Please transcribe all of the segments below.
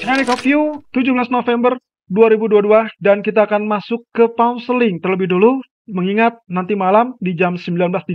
Technical View 17 November 2022 dan kita akan masuk ke pound sterling terlebih dulu, mengingat nanti malam di jam 19.30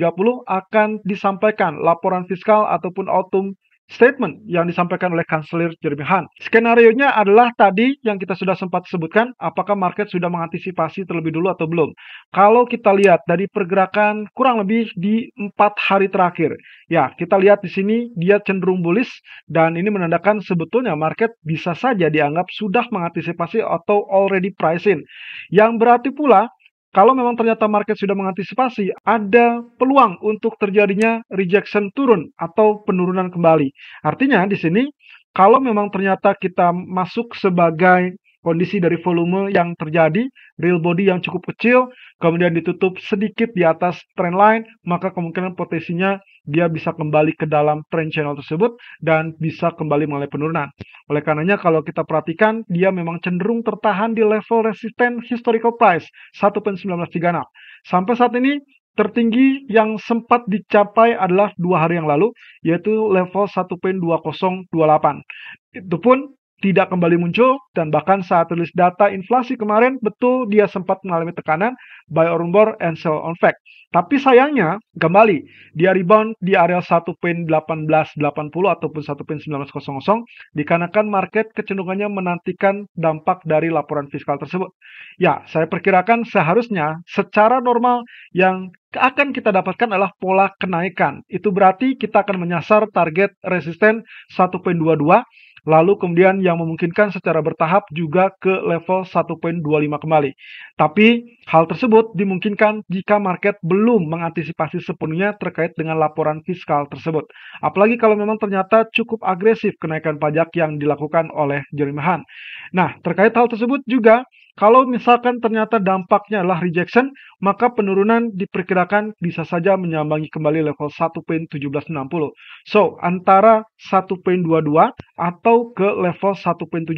akan disampaikan laporan fiskal ataupun autumn statement yang disampaikan oleh Kanselir Jeremy Hunt. Skenario-nya adalah tadi yang kita sudah sempat sebutkan, apakah market sudah mengantisipasi terlebih dulu atau belum. Kalau kita lihat dari pergerakan kurang lebih di 4 hari terakhir, ya kita lihat di sini dia cenderung bullish dan ini menandakan sebetulnya market bisa saja dianggap sudah mengantisipasi atau already price in. Yang berarti pula kalau memang ternyata market sudah mengantisipasi, ada peluang untuk terjadinya rejection turun atau penurunan kembali. Artinya di sini kalau memang ternyata kita masuk sebagai kondisi dari volume yang terjadi, real body yang cukup kecil, kemudian ditutup sedikit di atas trend line, maka kemungkinan potensinya dia bisa kembali ke dalam trend channel tersebut dan bisa kembali mengalami penurunan. Oleh karenanya kalau kita perhatikan dia memang cenderung tertahan di level resisten historical price 1.1936. Sampai saat ini tertinggi yang sempat dicapai adalah 2 hari yang lalu yaitu level 1.2028. Itu pun tidak kembali muncul dan bahkan saat rilis data inflasi kemarin betul dia sempat mengalami tekanan buy on board and sell on fact. Tapi sayangnya kembali dia rebound di area 1.1880 ataupun 1.1900 dikarenakan market kecenderungannya menantikan dampak dari laporan fiskal tersebut. Ya, saya perkirakan seharusnya secara normal yang akan kita dapatkan adalah pola kenaikan. Itu berarti kita akan menyasar target resisten 1.22 lalu kemudian yang memungkinkan secara bertahap juga ke level 1.25 kembali. Tapi hal tersebut dimungkinkan jika market belum mengantisipasi sepenuhnya terkait dengan laporan fiskal tersebut. Apalagi kalau memang ternyata cukup agresif kenaikan pajak yang dilakukan oleh Jeremy Hunt. Nah, terkait hal tersebut juga kalau misalkan ternyata dampaknya adalah rejection, maka penurunan diperkirakan bisa saja menyambangi kembali level 1.1760. So, antara 1.22 atau ke level 1.17.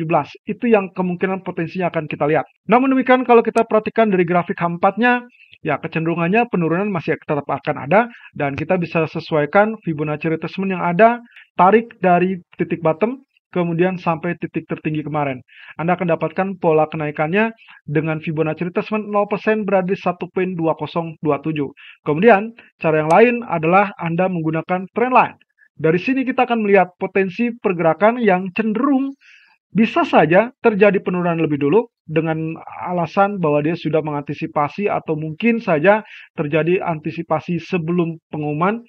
Itu yang kemungkinan potensinya akan kita lihat. Namun demikian kalau kita perhatikan dari grafik H4-nya, ya kecenderungannya penurunan masih tetap akan ada dan kita bisa sesuaikan Fibonacci retracement yang ada, tarik dari titik bottom kemudian sampai titik tertinggi kemarin. Anda akan dapatkan pola kenaikannya dengan Fibonacci retracement 0% berada di 1.2027. Kemudian, cara yang lain adalah Anda menggunakan trend line. Dari sini kita akan melihat potensi pergerakan yang cenderung bisa saja terjadi penurunan lebih dulu dengan alasan bahwa dia sudah mengantisipasi atau mungkin saja terjadi antisipasi sebelum pengumuman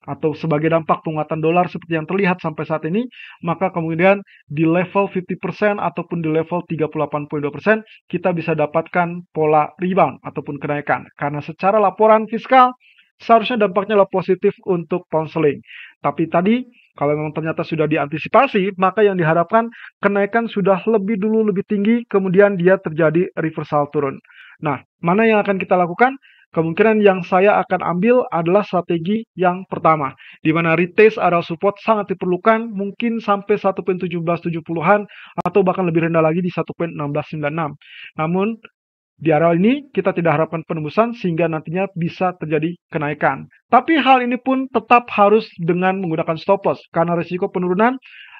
atau sebagai dampak penguatan dolar seperti yang terlihat sampai saat ini, maka kemudian di level 50% ataupun di level 38.2% kita bisa dapatkan pola rebound ataupun kenaikan. Karena secara laporan fiskal seharusnya dampaknya adalah positif untuk pound sterling. Tapi tadi kalau memang ternyata sudah diantisipasi, maka yang diharapkan kenaikan sudah lebih dulu lebih tinggi, kemudian dia terjadi reversal turun. Nah, mana yang akan kita lakukan? Kemungkinan yang saya akan ambil adalah strategi yang pertama, di mana retest area support sangat diperlukan, mungkin sampai 1.1770-an atau bahkan lebih rendah lagi di 1.1696. Namun, di area ini kita tidak harapkan penembusan sehingga nantinya bisa terjadi kenaikan. Tapi hal ini pun tetap harus dengan menggunakan stop loss karena risiko penurunan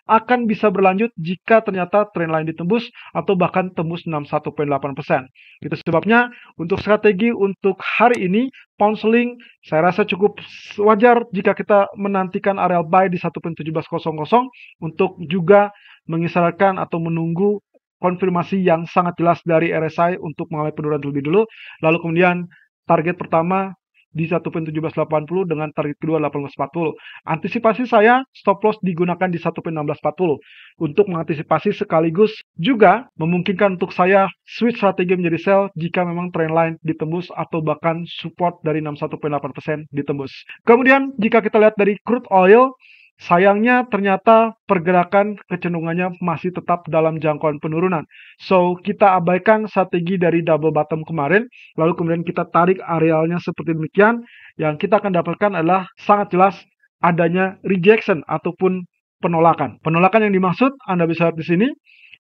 akan bisa berlanjut jika ternyata trendline ditembus atau bahkan tembus 61.8%. Itu sebabnya untuk strategi untuk hari ini pound sterling saya rasa cukup wajar jika kita menantikan area buy di 1.1700 untuk juga mengisyaratkan atau menunggu konfirmasi yang sangat jelas dari RSI untuk mengalami penurunan terlebih dulu. Lalu kemudian target pertama di 1.1780 dengan target kedua 1840. Antisipasi saya stop loss digunakan di 1.1640 untuk mengantisipasi sekaligus juga memungkinkan untuk saya switch strategi menjadi sell jika memang trendline ditembus atau bahkan support dari 61.8% ditembus. Kemudian jika kita lihat dari crude oil, sayangnya ternyata pergerakan kecenderungannya masih tetap dalam jangkauan penurunan. So, kita abaikan strategi dari double bottom kemarin, lalu kemudian kita tarik arealnya seperti demikian. Yang kita akan dapatkan adalah sangat jelas adanya rejection ataupun penolakan. Penolakan yang dimaksud Anda bisa lihat di sini,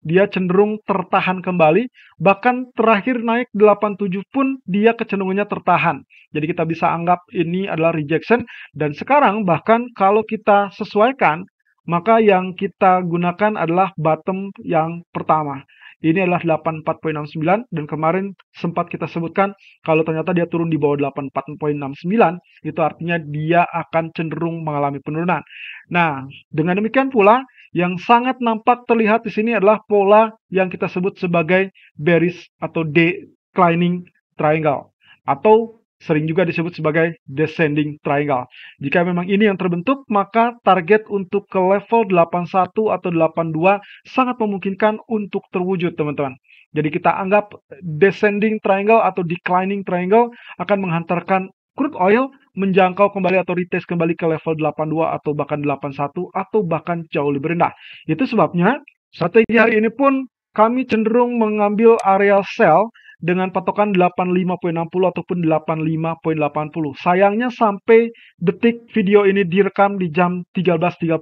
dia cenderung tertahan kembali, bahkan terakhir naik 87 pun dia kecenderungannya tertahan. Jadi kita bisa anggap ini adalah rejection dan sekarang bahkan kalau kita sesuaikan maka yang kita gunakan adalah bottom yang pertama. Ini adalah 84.69 dan kemarin sempat kita sebutkan kalau ternyata dia turun di bawah 84.69 itu artinya dia akan cenderung mengalami penurunan. Nah, dengan demikian pula yang sangat nampak terlihat di sini adalah pola yang kita sebut sebagai bearish atau declining triangle atau sering juga disebut sebagai descending triangle. Jika memang ini yang terbentuk, maka target untuk ke level 81 atau 82 sangat memungkinkan untuk terwujud, teman-teman. Jadi kita anggap descending triangle atau declining triangle akan menghantarkan crude oil menjangkau kembali atau retest kembali ke level 82 atau bahkan 81 atau bahkan jauh lebih rendah. Itu sebabnya strategi hari ini pun kami cenderung mengambil area sell dengan patokan 85.60 ataupun 85.80. Sayangnya sampai detik video ini direkam di jam 13.30,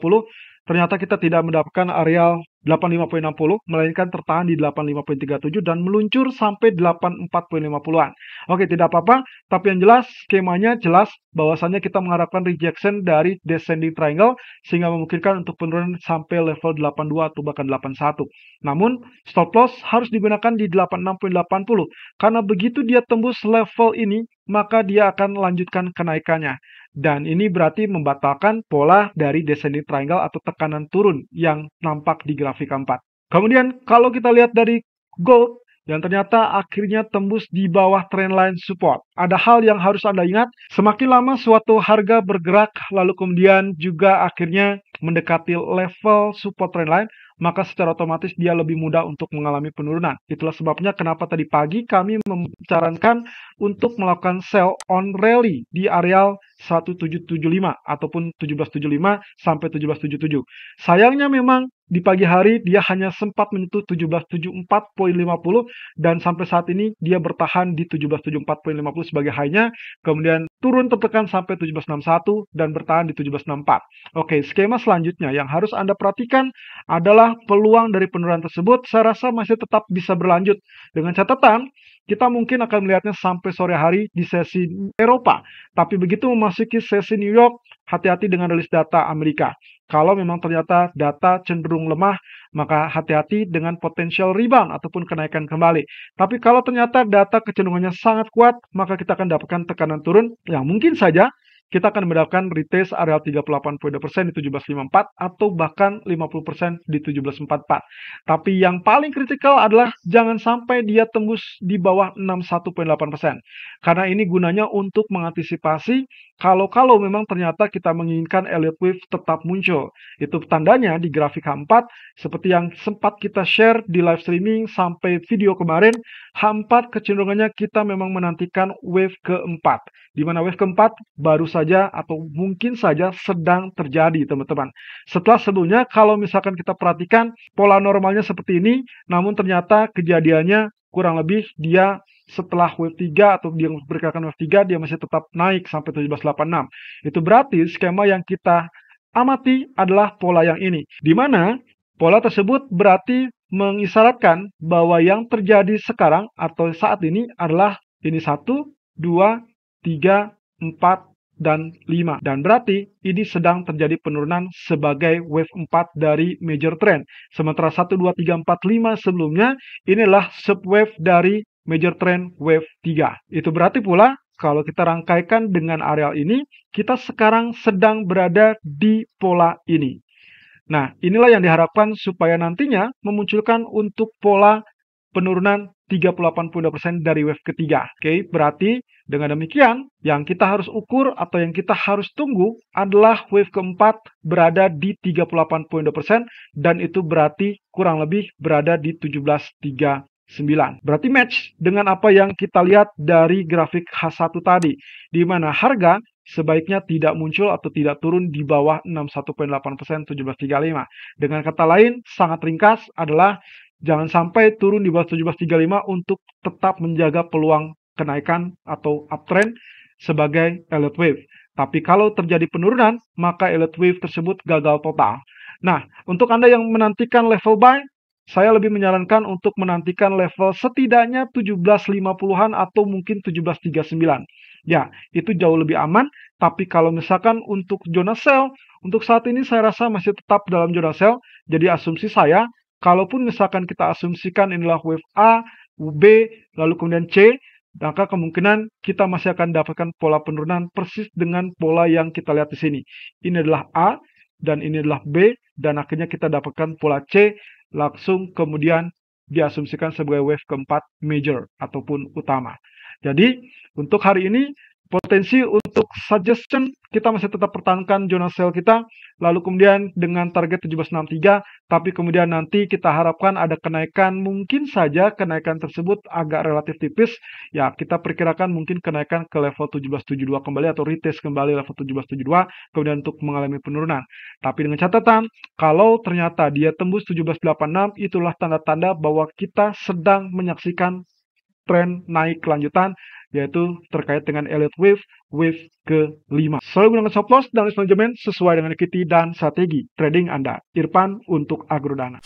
ternyata kita tidak mendapatkan area 85.60, melainkan tertahan di 85.37 dan meluncur sampai 84.50-an. Oke, tidak apa-apa, tapi yang jelas skemanya jelas bahwasannya kita mengharapkan rejection dari descending triangle sehingga memungkinkan untuk penurunan sampai level 82 atau bahkan 81. Namun, stop loss harus digunakan di 86.80 karena begitu dia tembus level ini, maka dia akan lanjutkan kenaikannya. Dan ini berarti membatalkan pola dari descending triangle atau tekanan turun yang nampak di grafik 4. Kemudian kalau kita lihat dari gold, yang ternyata akhirnya tembus di bawah trendline support. Ada hal yang harus Anda ingat, semakin lama suatu harga bergerak lalu kemudian juga akhirnya mendekati level support trendline, maka secara otomatis dia lebih mudah untuk mengalami penurunan. Itulah sebabnya kenapa tadi pagi kami menyarankan untuk melakukan sell on rally di areal 1775 ataupun 1775 sampai 1777. Sayangnya memang di pagi hari dia hanya sempat menyentuh 1774.50 dan sampai saat ini dia bertahan di 1774.50 sebagai high-nya, kemudian turun tertekan sampai 1761 dan bertahan di 1764. Oke, skema selanjutnya yang harus Anda perhatikan adalah peluang dari penurunan tersebut saya rasa masih tetap bisa berlanjut dengan catatan kita mungkin akan melihatnya sampai sore hari di sesi Eropa. Tapi begitu memasuki sesi New York, hati-hati dengan rilis data Amerika. Kalau memang ternyata data cenderung lemah, maka hati-hati dengan potensial rebound ataupun kenaikan kembali. Tapi kalau ternyata data kecenderungannya sangat kuat, maka kita akan dapatkan tekanan turun yang mungkin saja kita akan mendapatkan retest area 38.2% di 1754 atau bahkan 50% di 1744. Tapi yang paling kritikal adalah jangan sampai dia tembus di bawah 61.8%. Karena ini gunanya untuk mengantisipasi kalau memang ternyata kita menginginkan Elliott Wave tetap muncul. Itu tandanya di grafik H4 seperti yang sempat kita share di live streaming sampai video kemarin, H4 kecenderungannya kita memang menantikan wave keempat. Di mana wave keempat baru saja atau mungkin saja sedang terjadi, teman-teman. Setelah sebelumnya, kalau misalkan kita perhatikan pola normalnya seperti ini, namun ternyata kejadiannya kurang lebih dia setelah wave 3 atau dia berkirakan wave 3, dia masih tetap naik sampai 1786. Itu berarti skema yang kita amati adalah pola yang ini. Di mana pola tersebut berarti mengisyaratkan bahwa yang terjadi sekarang atau saat ini adalah ini 1, 2, 3, 4, dan 5. Dan berarti ini sedang terjadi penurunan sebagai wave 4 dari major trend. Sementara 1, 2, 3, 4, 5 sebelumnya inilah subwave dari major trend wave 3. Itu berarti pula kalau kita rangkaikan dengan areal ini, kita sekarang sedang berada di pola ini. Nah, inilah yang diharapkan supaya nantinya memunculkan untuk pola penurunan 38.2% dari wave ketiga. Oke, berarti dengan demikian yang kita harus ukur atau yang kita harus tunggu adalah wave keempat berada di 38.2% dan itu berarti kurang lebih berada di 17.39. Berarti match dengan apa yang kita lihat dari grafik H1 tadi, di mana harga sebaiknya tidak muncul atau tidak turun di bawah 61.8% 1735. Dengan kata lain, sangat ringkas adalah jangan sampai turun di bawah 1735 untuk tetap menjaga peluang kenaikan atau uptrend sebagai Elliott Wave. Tapi kalau terjadi penurunan, maka Elliott Wave tersebut gagal total. Nah, untuk Anda yang menantikan level buy, saya lebih menyarankan untuk menantikan level setidaknya 1750-an atau mungkin 1739. Ya, itu jauh lebih aman Tapi kalau misalkan untuk zona sell, untuk saat ini saya rasa masih tetap dalam zona sell. Jadi asumsi saya, kalaupun misalkan kita asumsikan inilah wave A, B, lalu kemudian C, maka kemungkinan kita masih akan dapatkan pola penurunan persis dengan pola yang kita lihat di sini. Ini adalah A, dan ini adalah B, dan akhirnya kita dapatkan pola C, langsung kemudian diasumsikan sebagai wave keempat major ataupun utama. Jadi untuk hari ini potensi untuk suggestion kita masih tetap pertahankan zona sell kita, lalu kemudian dengan target 1763, tapi kemudian nanti kita harapkan ada kenaikan, mungkin saja kenaikan tersebut agak relatif tipis, ya kita perkirakan mungkin kenaikan ke level 1772 kembali atau retest kembali level 1772, kemudian untuk mengalami penurunan. Tapi dengan catatan, kalau ternyata dia tembus 1786, itulah tanda-tanda bahwa kita sedang menyaksikan tren naik kelanjutan, yaitu terkait dengan Elliott wave ke-5. Selalu gunakan stop loss dan risk management sesuai dengan equity dan strategi trading Anda. Irfan untuk Agrodana.